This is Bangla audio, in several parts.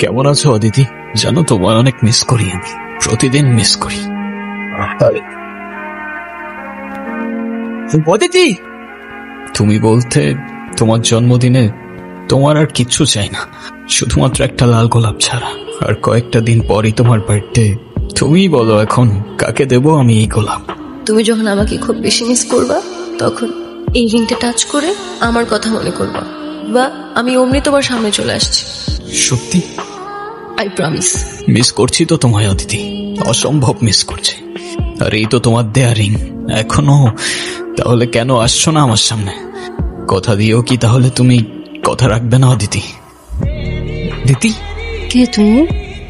কেমন আছো অদিতি? জানো তোমায় অনেক মিস করি, আমি প্রতিদিন মিস করি। অদিতি, তুমি বলতে তোমার জন্মদিনে তোমার আর কিচ্ছু চাই না, শুধুমাত্র একটা লাল গোলাপ ছাড়া। আর কয়েকটা দিন পরই তোমার বার্থডে। তুমি বলো এখন কাকে দেবো আমি এই গোলাপ? তুমি যখন আমাকে খুব বেশি মিস করবা তখন এই রিংটা টাচ করে আমার কথা মনে করবা, বা আমি অমনি তোমার সামনে চলে আসছি। সত্যি? I promise. মিস করছি তো তোমায় অদিতি, অসম্ভব মিস করছি। আর এই তো তোমার দেয়া রিং এখনো, তাহলে কেন আসছো না আমার সামনে? কথা দিও কি তাহলে তুমি কথা রাখবে না অদিতি? দিতি? কে তুমি?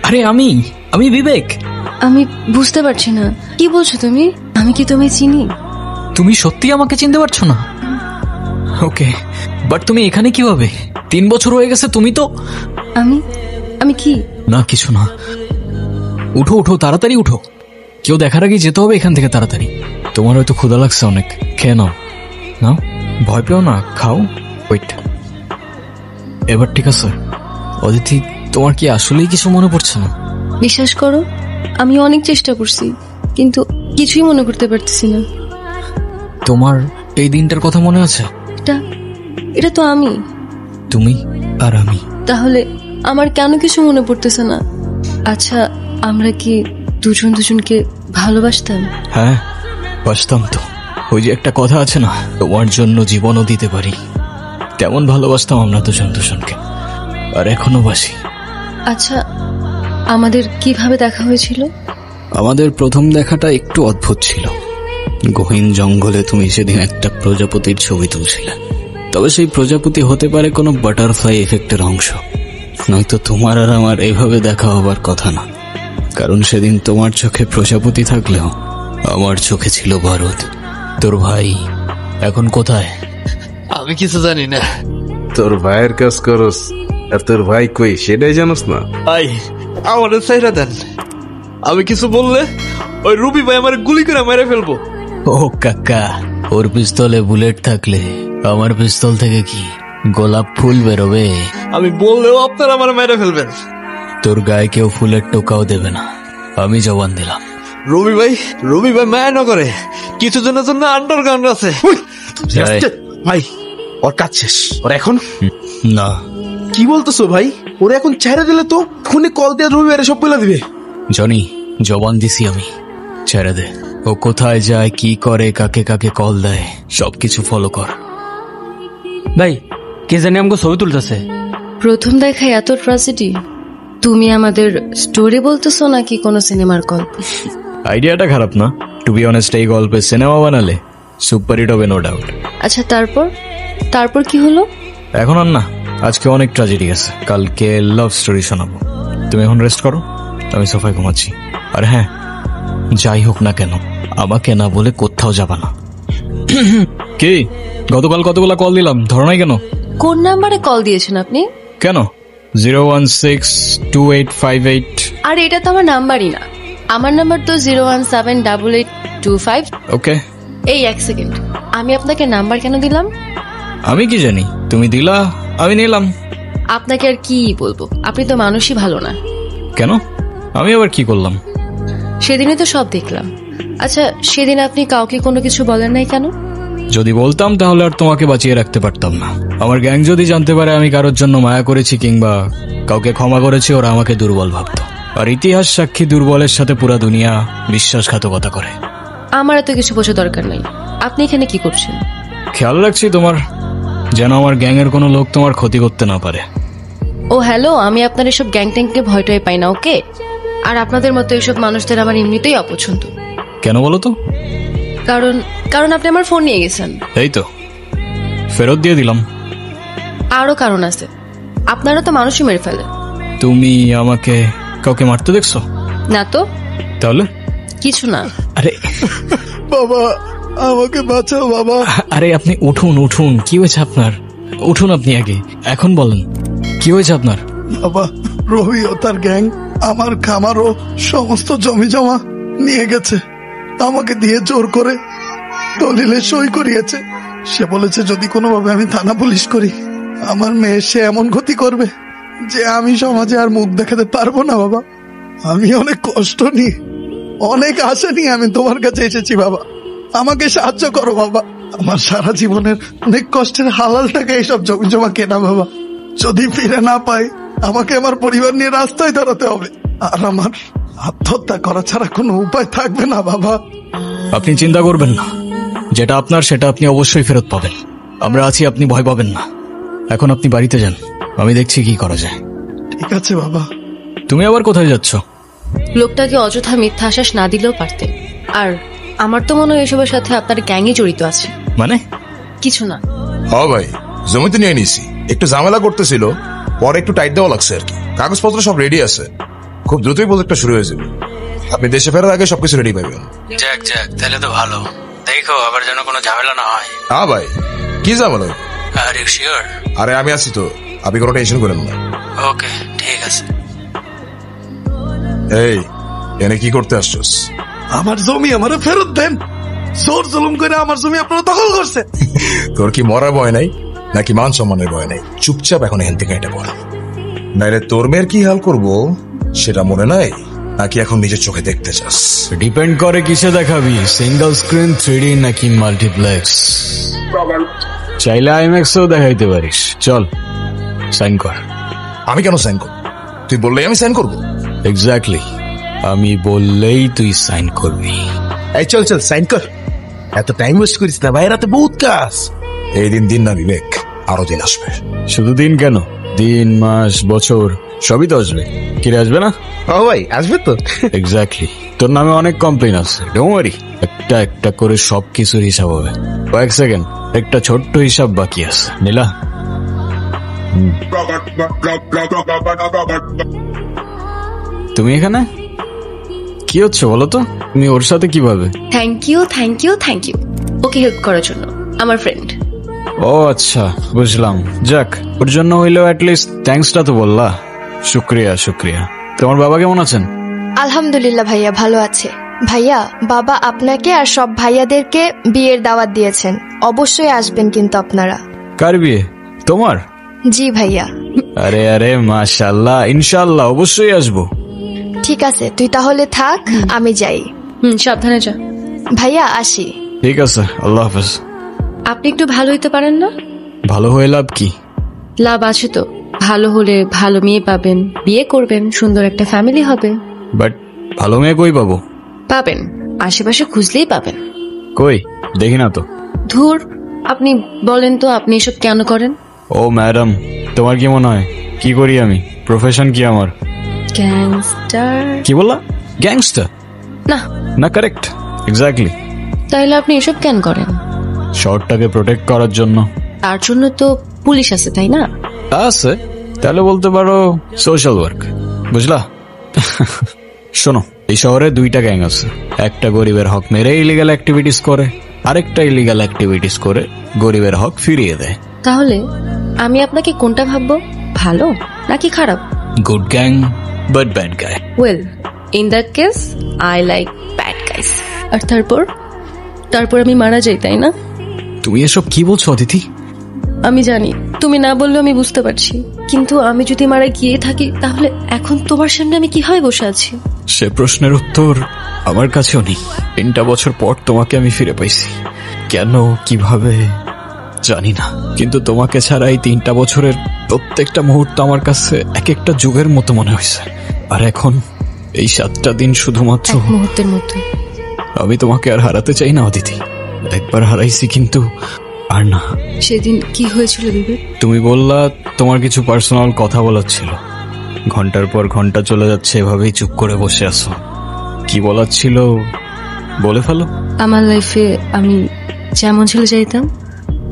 আরে আমি বিবেক। আমি বুঝতে পারছি না কি বলছো তুমি। আমি কি তুমি চিনি? তুমি সত্যি আমাকে চিনতে পারছো না? ওকে, বাট তুমি এখানে কিভাবে? 3 বছর হয়ে গেছে। তুমি তো আমি কি না, কিছু না। উঠো উঠো, তাড়াতাড়ি উঠো, কেউ দেখার আগে যেতে হবে এখান থেকে তাড়াতাড়ি। তোমার হয়তো ক্ষুধা লাগছে অনেক, খেয়ে নাও। নাও, ভয় পেও না, খাও। ওয়েট, এবার ঠিক আছে? অদিতি, তোমার কি আসলেই কিছু মনে পড়ছে না? বিশ্বাস করো, আমি অনেক চেষ্টা করছি কিন্তু কিছুই মনে করতে পারতেছি না। তোমার এই দিনটার কথা মনে আছে? এটা তো আমি। তুমি আর আমি। তাহলে আমার কেন কিছু মনে পড়তেছে না? আচ্ছা, আমরা কি দুজন দুজনকে ভালোবাসতাম? হ্যাঁ, বাসতাম তো। ওই যে একটা কথা আছে না, তোমার জন্য জীবনও দিতে পারি, তেমন ভালোবাসতাম আমরা দুজন দুজনকে, আর এখনো বাসি। আচ্ছা, আমাদের কিভাবে দেখা হয়েছিল? আমাদের প্রথম দেখাটা একটু অদ্ভুত ছিল। গহীন জঙ্গলে তুমি সেদিন একটা প্রজাপতির ছবি তুলছিলে। তবে সেই প্রজাপতি হতে পারে কোনো বাটারফ্লাই এফেক্টের অংশ, নয়তো তোমার আর আমার এইভাবে দেখা হবার কথা না। কারণ সেদিন তোমার চোখে প্রজাপতি থাকলেও আমার চোখে ছিল বারুদ। তোর ভাই এখন কোথায়? আমি কিছু জানি না। তোর ভাইয়ের কাজ করস, আর তোর ভাই কই সেটাই জানোস না? আই আমার চাইরা দেন, আমি কিছু বললে ওই রুবি ভাই আমার গুলি করে মেরে ফেলবো। ও কাকা, ওর পিস্তলে বুলেট থাকলে আমার পিস্তল থেকে কি গোলাপ ফুল বেরোবে? আমি বললেও আপনারা আমার মেরে ফেলবেন। তোর গায়ে কেউ ফুলের টোকাও দেবে না, আমি জবান দিলাম। রবি ভাই মায়া না করে কিছু জনের জন্য আন্ডারগ্রাউন্ড আছে। ভাই ওর কাজ শেষ, ওর এখন না। কি বলতেছো ভাই? ওরা এখন ছেড়ে দিলে তো ফোনে কল দিয়ে রবিবারে সব বলে দিবে। জনি, জবান দিছি আমি, ছেড়ে দে। ও কোথায় যায়, কি করে, কাকে কাকে কল দেয়, সবকিছু ফলো কর। ভাই, কে জানি আমাকে ছবি তুলতেছে। প্রথম দেখায় এত ট্র্যাজেডি? তুমি আমাদের স্টোরি বলতেছো নাকি কোনো সিনেমার গল্প? আইডিয়াটা খারাপ না, টু বি অনেস্ট। এই গল্পে সিনেমা বানালে সুপার হিট হবে, নো ডাউট। আচ্ছা, তারপর কি হলো? এখন আর না, আজকে অনেক ট্র্যাজেডি আছে, কালকে লাভ স্টোরি শোনাবো। তুমি এখন রেস্ট করো, আমি সোফায় ঘুমাচ্ছি। আর হ্যাঁ, যাই হোক না কেন আমাকে না বলে কোথাও যাবা না। কি গতকাল কতগুলা কল দিলাম, ধরো নাই কেন? কোন নাম্বারে কল দিয়েছেন আপনি? কেন? 0162858। আর এটা তো আমার নাম্বারই না। আমার নাম্বার তো 0178825। ওকে, এই এক সেকেন্ড, আমি আপনাকে নাম্বার কেন দিলাম? আমি কি জানি, তুমি দিলা, আমি নিলাম। আপনাকে আর কি বলবো, আপনি তো মানুষই ভালো না। কেন? আমি আবার কি করলাম? সেদিনই তো সব দেখলাম। আচ্ছা, সেদিন আপনি কাউকে কোনো কিছু বলেন নাই কেন? যদি বলতাম তাহলে আর তোমাকে বাঁচিয়ে রাখতে পারতাম না। আমার গ্যাং যদি জানতে পারে আমি কারোর জন্য মায়া করেছি কিংবা কাউকে ক্ষমা করেছি, ওরা আমাকে দুর্বল ভাবতো। আর ইতিহাস সাক্ষী, দুর্বলের সাথে পুরা দুনিয়া বিশ্বাসঘাতকতা করে। আমার এত কিছু বোঝা দরকার নাই। আপনি এখানে কি করছেন? খেয়াল রাখছি তোমার, যেন আমার গ্যাংয়ের কোনো লোক তোমার ক্ষতি করতে না পারে। ও হ্যালো, আমি আপনার এসব গ্যাং ট্যাংকে ভয়টাই পাই না, ওকে? আর আপনাদের মতো এইসব মানুষদের আমার এমনিতেই অপছন্দ। কেন বলো তো? কারণ আপনি আমার ফোন নিয়ে গেছেন। এই তো ফেরত দিয়ে দিলাম। আরো কারণ আছে, আপনারা তো মানুষই মেরে ফেলে। তুমি আমাকে কাউকে মারতে দেখছো? না তো। তাহলে? কিছু না। আরে বাবা, আমাকে বাঁচাও বাবা। আরে আপনি উঠুন উঠুন, কি হয়েছে আপনার? উঠুন আপনি আগে, এখন বলেন কি হয়েছে আপনার? বাবা, রবি ও তার গ্যাং আমার খামারও সমস্ত জমি জমা নিয়ে গেছে। আমাকে দিয়ে জোর করে দলিলে সই করিয়েছে। সে বলেছে যদি কোনোভাবে আমি থানা পুলিশ করি আমার মেয়ে সে এমন ক্ষতি করবে যে আমি সমাজে আর মুখ দেখাতে পারবো না বাবা। আমি অনেক কষ্ট নিয়ে, অনেক আশা নিয়ে আমি তোমার কাছে এসেছি বাবা। আমাকে সাহায্য করো বাবা। আমার সারা জীবনের অনেক কষ্টের হালাল টাকা এইসব জমি জমা কেনা বাবা। যদি ফিরে না পাই, আমাকে আমার পরিবার নিয়ে রাস্তায় দাঁড়াতে হবে, আর আমার আত্মহত্যা করা ছাড়া কোনো উপায় থাকবে না বাবা। আপনি চিন্তা করবেন না, যেটা আপনার সেটা আপনি অবশ্যই ফেরত পাবেন। আমরা আছি, আপনি ভয় পাবেন না। এখন আপনি বাড়িতে যান, আমি দেখছি কি করা যায়। ঠিক আছে বাবা। তুমি আবার কোথায় যাচ্ছ? লোকটাকে অযথা মিথ্যা আশ্বাস না দিলেও পারতেন। আর আমার তো মনে হয় এসবের সাথে আপনার গ্যাংই জড়িত আছে। মানে? কিছু না। হ্যাঁ ভাই, জমিতে নিয়ে নিছি, একটু ঝামেলা করতেছিল, পরে একটু টাইট দেওয়া লাগছে আর কি। কাগজপত্র সব রেডি আছে, খুব দ্রুতই প্রজেক্টটা শুরু হয়ে যাবে। আপনি দেশে ফেরার আগে সবকিছু রেডি পাবেন। যাক যাক, তাহলে তো ভালো। দেখো আবার যেন কোনো ঝামেলা না হয়। হ্যাঁ ভাই, কি ঝামেলা? Are you sure? আরে আমি আছি তো, আপনি কোনো টেনশন করেন না। ওকে, ঠিক আছে। এই, এনে কি করতে আসছস? আমার জমি আমারে ফেরত দেন। জোর জুলুম করে আমার জমি আপনারা দখল করছে। তোর কি মরার ভয় নাই নাকি মান সম্মানের ভয় নাই? চুপচাপ এখন এখান থেকে এটা বল, নাইলে তোর মেয়ের কি হাল করবো সেটা মনে নাই, নাকি এখন নিজের চোখে দেখতে চাস? ডিপেন্ড করে কিসে দেখাবি, সিঙ্গেল স্ক্রিন 3D নাকি মাল্টিপ্লেক্স। চাইলে আইম্যাক্সেও দেখাইতে পারিস। চল সাইন কর। আমি কেন সাইন করব? তুই বললেই আমি সাইন করবো? এক্স্যাক্টলি, আমি বললেই তুই সাইন করবি। এই চল চল সাইন কর, এত টাইম ওয়েস্ট করিস না ভাই, রাতে বহুত কাজ। এই দিন দিন না বিবেক, আরো দিন আসবে। শুধু দিন কেন, দিন মাস বছর সবই তো আসবে। কিরে আসবে না? ও ভাই আসবে তো। এক্স্যাক্টলি, তোর নামে অনেক কমপ্লেন আছে, ডোন্ট ওয়ারি। একটা একটা করে সবকিছুর হিসাব হবে। কয়েক সেকেন্ড, একটা ছোট্ট হিসাব বাকি আছে। নীলা, তুমি এখানে কি হচ্ছে বলো তো? তুমি ওর সাথে কিভাবে? Thank you thank you thank you ওকে হেল্প করার জন্য। আমার ফ্রেন্ড। ও আচ্ছা, বুঝলাম। যাক, ওর জন্য হইলেও অ্যাটলিস্ট থ্যাঙ্কসটা তো বললা। শুক্রিয়া শুক্রিয়া। তোমার বাবা কেমন আছেন? আলহামদুলিল্লাহ ভাইয়া, ভালো আছে। ভাইয়া, বাবা আপনাকে আর সব ভাইয়াদেরকে বিয়ের দাওয়াত দিয়েছেন, অবশ্যই আসবেন কিন্তু আপনারা। কার বিয়ে? তোমার? জি ভাইয়া। আরে আরে মাশাআল্লাহ, ইনশাআল্লাহ অবশ্যই আসবো। ঠিক আছে, তুই তাহলে থাক, আমি যাই। সাবধানে যা। ভাইয়া আসি। ঠিক আছে, আল্লাহ হাফেজ। আপনি একটু ভালো হইতে পারেন না? ভালো হয়ে লাভ কি? লাভ আছে তো। ভালো হলে ভালো মেয়ে পাবেন, বিয়ে করবেন, সুন্দর একটা ফ্যামিলি হবে। বাট ভালো মেয়ে কই পাবো? পাবেন, আশেপাশে খুঁজলেই পাবেন। কই দেখি না তো। ধুর, আপনি বলেন তো আপনি এসব কেন করেন? ও ম্যাডাম, তোমার কি মনে হয় কি করি আমি? প্রফেশন কি আমার? গ্যাংস্টার? কি বললা? গ্যাংস্টার না। না, কারেক্ট, এক্স্যাক্টলি। তাইলে আপনি এসব কেন করেন? শহরটাকে প্রোটেক্ট করার জন্য। তার জন্য তো পুলিশ আছে, তাই না? আছে, তাহলে বলতে পারো সোশ্যাল ওয়ার্ক, বুঝলা? শোনো, এই শহরে দুইটা গ্যাং আছে। একটা গরিবের হক মেরে ইলিগাল অ্যাক্টিভিটিস করে, আরেকটা ইলিগাল অ্যাক্টিভিটিস করে গরিবের হক ফিরিয়ে দেয়। তাহলে আমি আপনাকে কোনটা ভাববো, ভালো নাকি খারাপ? Good gang but bad guy. Well, in that case I like bad guys. আর তারপর আমি মারা যাই, তাই না? তুমি এসব কি বলছো অদিতি? আমি জানি তুমি না বললেও আমি বুঝতে পারছি, কিন্তু আমি যদি মারা গিয়ে থাকি তাহলে এখন তোমার সামনে আমি কিভাবে বসে আছি? সে প্রশ্নের উত্তর আমার কাছেও নেই। 3টা বছর পর তোমাকে আমি ফিরে পাইছি। কেন, কিভাবে জানি না, কিন্তু তোমাকে ছাড়া এই 3টা বছরের প্রত্যেকটা মুহূর্ত আমার কাছে এক একটা যুগের মতো মনে হয়েছে। আর এখন এই 7টা দিন শুধুমাত্র এক মুহূর্তের মতো। আমি তোমাকে আর হারাতে চাই না অদিতি। একবার হারাইছি, কিন্তু আর না। সেদিন কি হয়েছিল বিবেক? তুমি বললা তোমার কিছু পার্সোনাল কথা বলার ছিল। ঘন্টার পর ঘন্টা চলে যাচ্ছে, এভাবেই চুপ করে বসে আছো। কি বলার ছিল বলে ফেলো। আমার লাইফে আমি যেমন ছেলে চাইতাম,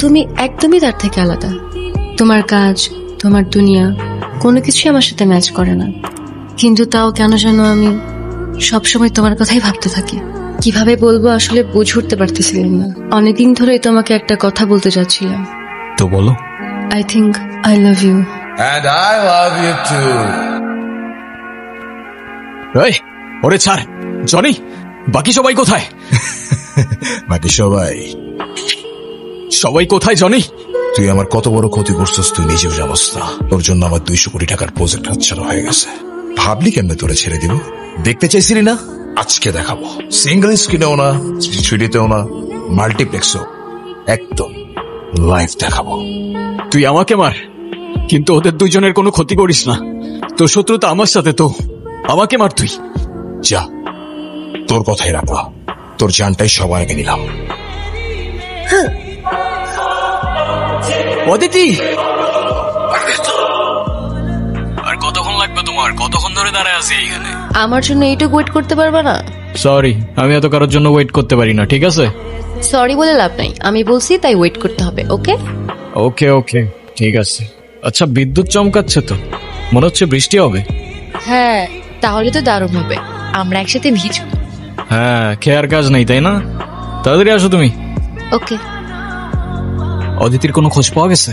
তুমি একদমই তার থেকে আলাদা। তোমার কাজ, তোমার দুনিয়া কোনো কিছুই আমার সাথে ম্যাচ করে না, কিন্তু তাও কেন যেন আমি সবসময় তোমার কথাই ভাবতে থাকি। কিভাবে বলবো আসলে বুঝে উঠতে পারতেছিলাম না। অনেকদিন ধরেই তোমাকে একটা কথা বলতে চাচ্ছিলাম। তো বলো। I think I love you. And I love you too. এই, ওরে ছাড়। জনি, বাকি সবাই কোথায়? বাকি সবাই সবাই কোথায় জনি? তুই আমার কত বড় ক্ষতি করছিস তুই নিজেও জানোস না। তোর জন্য আমার 200 কোটি টাকার প্রজেক্ট হাতছাড়া হয়ে গেছে। ভাবলি কেমনে তোরে ছেড়ে দিব? দেখতে চাইছিলি না? আজকে দেখাবো। সিঙ্গেল স্ক্রিনেও না, 3Dতেও না, মাল্টিপ্লেক্সও, একদম লাইভ দেখাবো। তুই আমাকে মার, কিন্তু ওদের দুজনের কোনো ক্ষতি করিস না। তোর শত্রুতা আমার সাথে, তো আমাকে মার তুই। যা, তোর কথাই রাখলাম, তোর জানটাই সবার আগে নিলাম। অদিতি, আর কতক্ষণ লাগবে তোমার? কতক্ষণ ধরে দাঁড়ায় আছি এখানে? আমার জন্য এইটুকু ওয়েট করতে পারবা না? সরি, আমি এত কারোর জন্য ওয়েট করতে পারি না, ঠিক আছে? সরি বলে লাভ নাই, আমি বলছি তাই ওয়েট করতে হবে। ওকে ওকে ওকে, ঠিক আছে। আচ্ছা, বিদ্যুৎ চমকাচ্ছে তো, মনে হচ্ছে বৃষ্টি হবে। হ্যাঁ, তাহলে তো দারুণ হবে, আমরা একসাথে ভিজব। হ্যাঁ, খেয়ার কাজ নেই তাই না? তাড়াতাড়ি আসো তুমি। ওকে। অদিতির কোনো খোঁজ পাওয়া গেছে?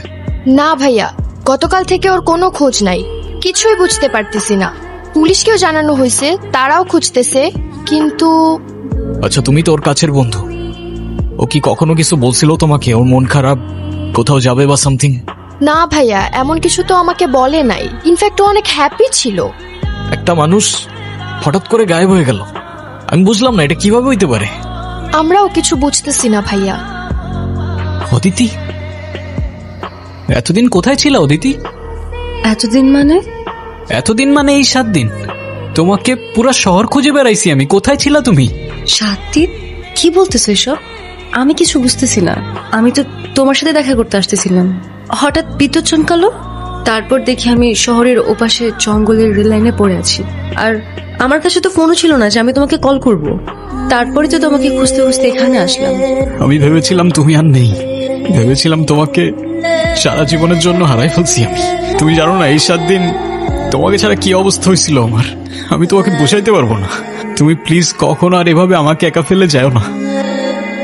না ভাইয়া, গতকাল থেকে ওর কোনো খোঁজ নাই, কিছুই বুঝতে পারতেছি না। পুলিশকেও জানানো হয়েছে, তারাও খুঁজতেছে, কিন্তু আচ্ছা, তুমি তো ওর কাছের বন্ধু, ও কি কখনো কিছু বলছিল তোমাকে? ওর মন খারাপ, কোথাও যাবে বা সামথিং? না ভাইয়া, এমন কিছু তো আমাকে বলে নাই। ইনফ্যাক্ট ও অনেক হ্যাপি ছিল। একটা মানুষ হঠাৎ করে গায়েব হয়ে গেল, আমি বুঝলাম না এটা কিভাবে হইতে পারে। আমরাও কিছু বুঝতেছি না ভাইয়া। অদিতি, এতদিন কোথায় ছিল অদিতি? এতদিন মানে? এতদিন মানে এই 7 দিন। তোমাকে পুরো শহর খুঁজে বেড়াইছি আমি, কোথায় ছিলা তুমি? 7 দিন? কি বলতেছো এসব? আমি কিছু বুঝতেছি না। আমি তো তোমার সাথে দেখা করতে আসতেছিলাম, হঠাৎ বিদ্যুৎ চমকালো, তারপর দেখি আমি শহরের ওপাশে জঙ্গলের রেল লাইনে পড়ে আছি। আর আমার কাছে তো ফোনও ছিল না যে আমি তোমাকে কল করব। তারপরে তো তোমাকে খুঁজতে খুঁজতে এখানে আসলাম। আমি ভেবেছিলাম তুমি আর নেই, ভেবেছিলাম তোমাকে সারা জীবনের জন্য হারাই ফেলছি আমি। তুমি জানো না এই 7 দিন তোমাকে ছাড়া কি অবস্থা হয়েছিল আমার, আমি তোমাকে বোঝাইতে পারবো না। তুমি প্লিজ কখনো আর এভাবে আমাকে একা ফেলে যাও না।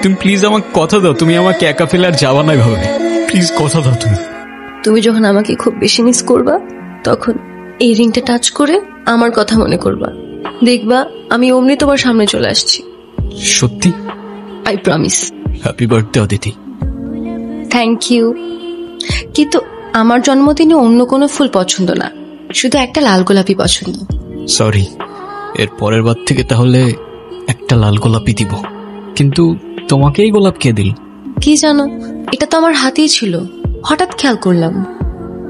তুমি প্লিজ আমাকে কথা দাও, তুমি আমাকে একা ফেলে আর যাওয়া না এভাবে, প্লিজ কথা দাও। তুমি যখন আমাকে খুব বেশি মিস করবা, তখন এই রিংটা টাচ করে আমার কথা মনে করবা, দেখবা আমি অমনি তোমার সামনে চলে আসছি। সত্যি? I promise. Happy birthday Aditi. Thank you. কিন্তু আমার জন্মদিনে অন্য কোনো ফুল পছন্দ না, শুধু একটা লাল গোলাপি পছন্দ। সরি, এর পরের বার থেকে তাহলে একটা লাল গোলাপই দিব। কিন্তু তোমাকে এই গোলাপ কে দিল? কি জানো, এটা তো আমার হাতেই ছিল, হঠাৎ খেয়াল করলাম।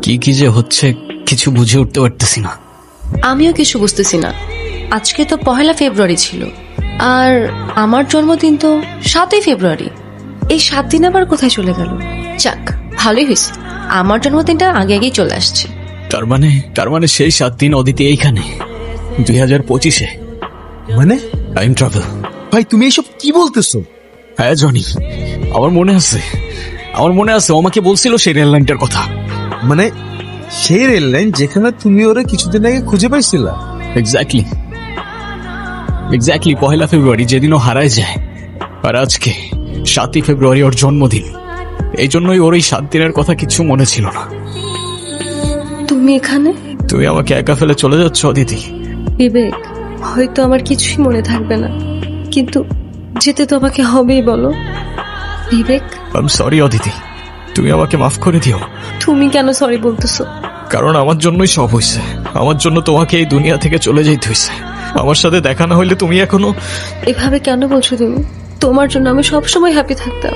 কি কি যে হচ্ছে কিছু বুঝে উঠতে পারতেছি না। আমিও কিছু বুঝতেছি না। আজকে তো 1 ফেব্রুয়ারি ছিল, আর আমার জন্মদিন তো 7 ফেব্রুয়ারি। এই 7 দিন আবার কোথায় চলে গেল? যাক, ভালোই হয়েছে, আমার জন্মদিনটা আগে আগেই চলে আসছে। তার মানে সেই 7 দিন অদিতি এইখানে 2025-এ, মানে টাইম ট্রাভেল। ভাই তুমি এসব কি বলতেছো? হ্যাঁ জনি, আমার মনে আছে ও আমাকে বলছিল সেই রেল লাইনটার কথা। মানে সেই রেল লাইন যেখানে তুমি ওরে কিছুদিন আগে খুঁজে পাইছিলা? এক্স্যাক্টলি 1 ফেব্রুয়ারি, যেদিন ও হারায় যায়। আর আজকে 7 ফেব্রুয়ারি ওর জন্মদিন, এই জন্যই ওর এই 7 দিনের কথা কিছু মনে ছিল না। তুমি এখানে? তুমি আমাকে একা ফেলে চলে যাচ্ছ অদিতি। বিবেক, হয়তো আমার কিছুই মনে থাকবে না, কিন্তু যেতে তো আমাকে হবেই, বলো বিবেক। আই এম সরি অদিতি, তুমি আমাকে মাফ করে দিও। তুমি কেন সরি বলতেছো? কারণ আমার জন্যই সব হয়েছে, আমার জন্য তোমাকে এই দুনিয়া থেকে চলে যেতে হয়েছে। আমার সাথে দেখা না হইলে তুমি এখনো। এভাবে কেন বলছো তুমি? তোমার জন্য আমি সবসময় হ্যাপি থাকতাম।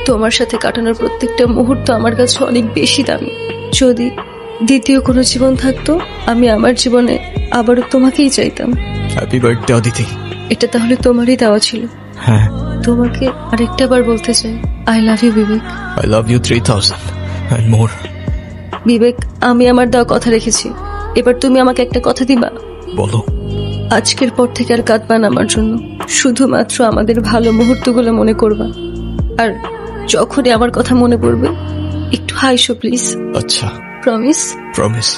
তোমার সাথে কাটানোর প্রত্যেকটা মুহূর্ত আমার কাছে অনেক বেশি দামি। যদি দ্বিতীয় কোনো জীবন থাকতো, আমি আমার জীবনে আবারও তোমাকেই চাইতাম। Happy birthday Aditi. এটা তাহলে তোমারই দেওয়া ছিল? হ্যাঁ। তোমাকে আরেকটা বার বলতে চাই, I love you Vivek. I love you 3000 and more. Vivek, আমি আমার দেওয়া কথা রেখেছি, এবার তুমি আমাকে একটা কথা দিবা? বলো। আজকের পর থেকে আর কাঁদবা না আমার জন্য, শুধুমাত্র আমাদের ভালো মুহূর্তগুলো মনে করবা। আর যখনই আমার কথা মনে পড়বে একটু হাইসো প্লিজ। আচ্ছা, প্রমিস? প্রমিস।